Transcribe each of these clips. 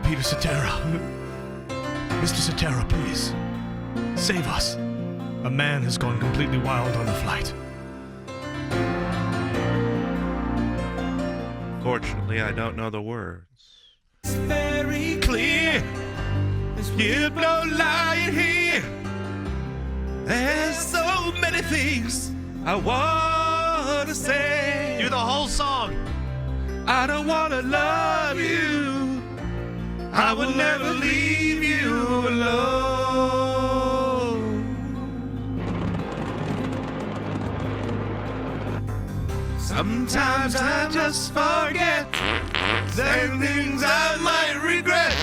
Peter Cetera. Mr. Cetera, please. Save us. A man has gone completely wild on the flight. Fortunately, I don't know the words. It's very clear. There's no lying here. There's so many things I want to say. Do the whole song. I don't want to love you. I will never leave you alone. Sometimes I just forget. There are things I might regret.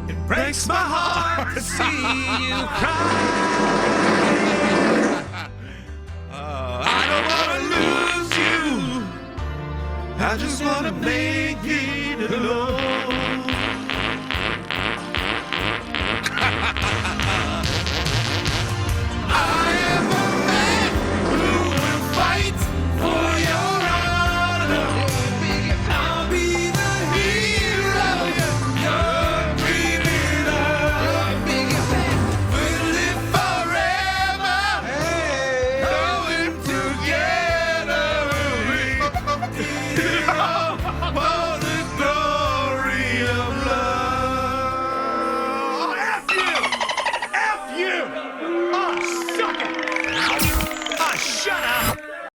It breaks my heart to see you cry. I don't want to lose you. I just want to make it alone.